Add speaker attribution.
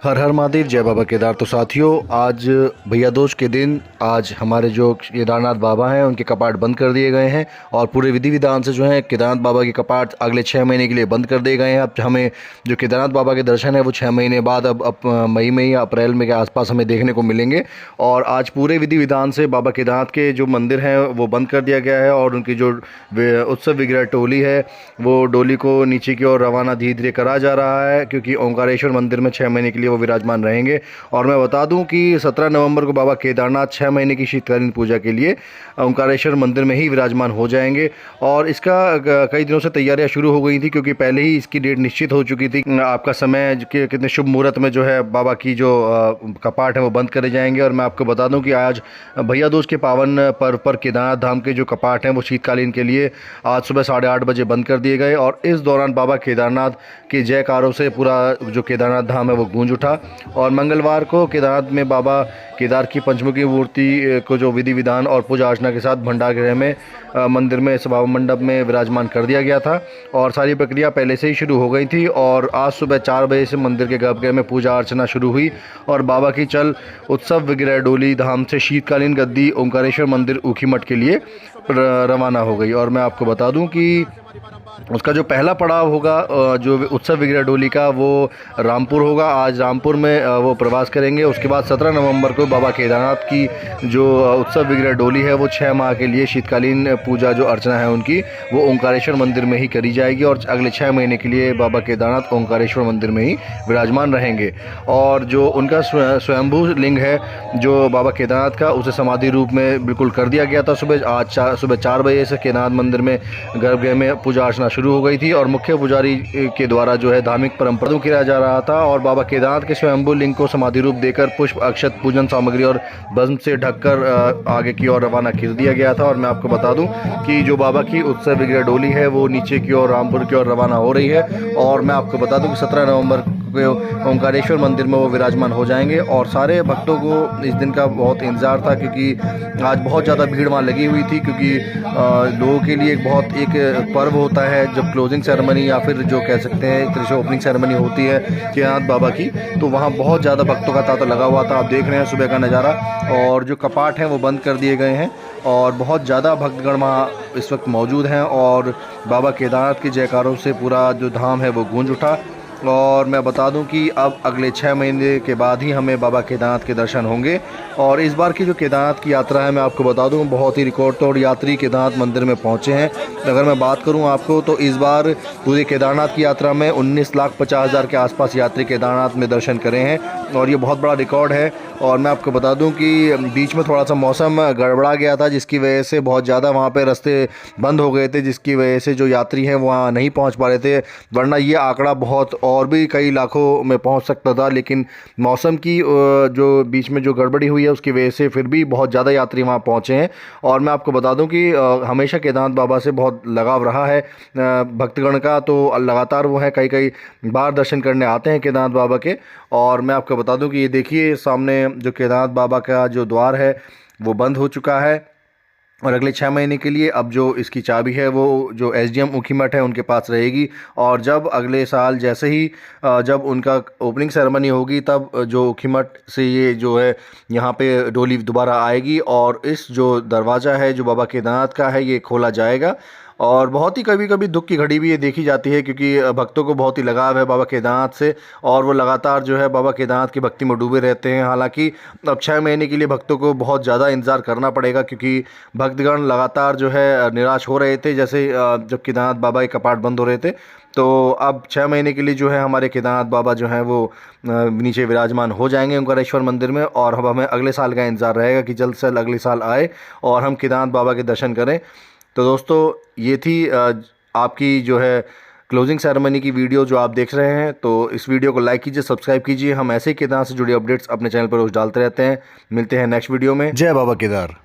Speaker 1: हर हर महादेव, जय बाबा केदार। तो साथियों, आज भैया दूज के दिन आज हमारे जो केदारनाथ बाबा हैं उनके कपाट बंद कर दिए गए हैं और पूरे विधि विधान से जो है केदारनाथ बाबा के कपाट अगले 6 महीने के लिए बंद कर दिए गए हैं। अब हमें जो केदारनाथ बाबा के दर्शन है वो 6 महीने बाद अब मई में या अप्रैल में के आसपास हमें देखने को मिलेंगे। और आज पूरे विधि विधान से बाबा केदारनाथ के जो मंदिर हैं वो बंद कर दिया गया है और उनकी जो उत्सव विग्रह टोली है वो डोली को नीचे की ओर रवाना धीरे धीरे करा जा रहा है, क्योंकि ओंकारेश्वर मंदिर में 6 महीने के लिए वो विराजमान रहेंगे। और मैं बता दूं कि 17 नवंबर को बाबा केदारनाथ 6 महीने की शीतकालीन पूजा के लिए ओंकारेश्वर मंदिर में ही विराजमान हो जाएंगे। और इसका कई दिनों से तैयारियां शुरू हो गई थी, क्योंकि पहले ही इसकी डेट निश्चित हो चुकी थी। आपका समय कि कितने शुभ मुहूर्त में जो है बाबा की जो कपाट है वो बंद करे जाएंगे। और मैं आपको बता दूं कि आज भैया दूज के पावन पर्व पर केदारनाथ धाम के जो कपाट हैं वो शीतकालीन के लिए आज सुबह 8:30 बजे बंद कर दिए गए। और इस दौरान बाबा केदारनाथ के जयकारों से पूरा जो केदारनाथ धाम है वो गूंज उठा। और मंगलवार को केदारनाथ में बाबा केदार की पंचमुखी मूर्ति को जो विधि विधान और पूजा अर्चना के साथ भंडार गृह में मंदिर में सभा मंडप में विराजमान कर दिया गया था। और सारी प्रक्रिया पहले से ही शुरू हो गई थी। और आज सुबह 4 बजे से मंदिर के गर्भगृह में पूजा अर्चना शुरू हुई और बाबा की चल उत्सव विग्रह डोली धाम से शीतकालीन गद्दी ओंकारेश्वर मंदिर ऊखीमठ के लिए रवाना हो गई। और मैं आपको बता दूं कि उसका जो पहला पड़ाव होगा जो उत्सव विग्रह डोली का वो रामपुर होगा। आज रामपुर में वो प्रवास करेंगे। उसके बाद 17 नवंबर को बाबा केदारनाथ की जो उत्सव विग्रह डोली है वो 6 माह के लिए शीतकालीन पूजा जो अर्चना है उनकी वो ओंकारेश्वर मंदिर में ही करी जाएगी। और अगले 6 महीने के लिए बाबा केदारनाथ ओंकारेश्वर मंदिर में ही विराजमान रहेंगे। और जो उनका स्वयंभू लिंग है जो बाबा केदारनाथ का, उसे समाधि रूप में बिल्कुल कर दिया गया था। सुबह 4 बजे से केदारनाथ मंदिर में गर्भगृह में पूजा अर्चना शुरू हो गई थी और मुख्य पुजारी के द्वारा जो है धार्मिक परंपरा किया जा रहा था। और बाबा केदारनाथ के स्वयंभू लिंग को समाधि रूप देकर पुष्प, अक्षत, पूजन सामग्री और भस्म से ढककर आगे की ओर रवाना कर दिया गया था। और मैं आपको बता दूं कि जो बाबा की उत्सव विग्रह डोली है वो नीचे की ओर रामपुर की ओर रवाना हो रही है। और मैं आपको बता दूं कि 17 नवंबर को ओंकारेश्वर मंदिर में वो विराजमान हो जाएंगे। और सारे भक्तों को इस दिन का बहुत इंतजार था, क्योंकि आज बहुत ज़्यादा भीड़ वहाँ लगी हुई थी। क्योंकि लोगों के लिए एक पर्व होता है जब क्लोजिंग सेरेमनी या फिर जो कह सकते हैं एक तरह से ओपनिंग सेरेमनी होती है केदारनाथ बाबा की, तो वहाँ बहुत ज़्यादा भक्तों का तांता लगा हुआ था। आप देख रहे हैं सुबह का नज़ारा। और जो कपाट हैं वो बंद कर दिए गए हैं और बहुत ज़्यादा भक्तगण वहाँ इस वक्त मौजूद हैं। और बाबा केदारनाथ के जयकारों से पूरा जो धाम है वो गूंज उठा। और मैं बता दूं कि अब अगले 6 महीने के बाद ही हमें बाबा केदारनाथ के दर्शन होंगे। और इस बार की जो केदारनाथ की यात्रा है मैं आपको बता दूं बहुत ही रिकॉर्ड तोड़ यात्री केदारनाथ मंदिर में पहुंचे हैं। अगर मैं बात करूं आपको तो इस बार पूरी केदारनाथ की यात्रा में 19,50,000 के आसपास यात्री केदारनाथ में दर्शन करे हैं और ये बहुत बड़ा रिकॉर्ड है। और मैं आपको बता दूं कि बीच में थोड़ा सा मौसम गड़बड़ा गया था, जिसकी वजह से बहुत ज़्यादा वहाँ पे रास्ते बंद हो गए थे, जिसकी वजह से जो यात्री हैं वहाँ नहीं पहुँच पा रहे थे। वरना ये आंकड़ा बहुत और भी कई लाखों में पहुँच सकता था, लेकिन मौसम की जो बीच में जो गड़बड़ी हुई है उसकी वजह से फिर भी बहुत ज़्यादा यात्री वहाँ पहुँचे हैं। और मैं आपको बता दूं कि हमेशा केदारनाथ बाबा से बहुत लगाव रहा है भक्तगण का, तो लगातार वो है कई बार दर्शन करने आते हैं केदारनाथ बाबा के। और मैं आपको बता दूं कि ये देखिए सामने जो केदारनाथ बाबा का जो द्वार है वो बंद हो चुका है। और अगले 6 महीने के लिए अब जो इसकी चाबी है वो जो एसडीएम ऊखीमठ है उनके पास रहेगी। और जब अगले साल जैसे ही जब उनका ओपनिंग सेरेमनी होगी तब जो ऊखीमठ से ये जो है यहाँ पे डोली दोबारा आएगी और इस जो दरवाज़ा है जो बाबा केदारनाथ का है ये खोला जाएगा। और बहुत ही कभी कभी दुख की घड़ी भी ये देखी जाती है, क्योंकि भक्तों को बहुत ही लगाव है बाबा केदारनाथ से और वो लगातार जो है बाबा केदारनाथ की भक्ति में डूबे रहते हैं। हालांकि अब 6 महीने के लिए भक्तों को बहुत ज़्यादा इंतज़ार करना पड़ेगा, क्योंकि भक्तगण लगातार जो है निराश हो रहे थे जैसे जब केदारनाथ बाबा के कपाट बंद हो रहे थे। तो अब 6 महीने के लिए जो है हमारे केदारनाथ बाबा जो हैं वो नीचे विराजमान हो जाएंगे ओंकारेश्वर मंदिर में। और अब हमें अगले साल का इंतज़ार रहेगा कि जल्द से जल्द अगले साल आए और हम केदारनाथ बाबा के दर्शन करें। तो दोस्तों ये थी आपकी जो है क्लोजिंग सेरेमनी की वीडियो जो आप देख रहे हैं। तो इस वीडियो को लाइक कीजिए, सब्सक्राइब कीजिए। हम ऐसे ही केदारनाथ से जुड़ी अपडेट्स अपने चैनल पर रोज डालते रहते हैं। मिलते हैं नेक्स्ट वीडियो में। जय बाबा केदार।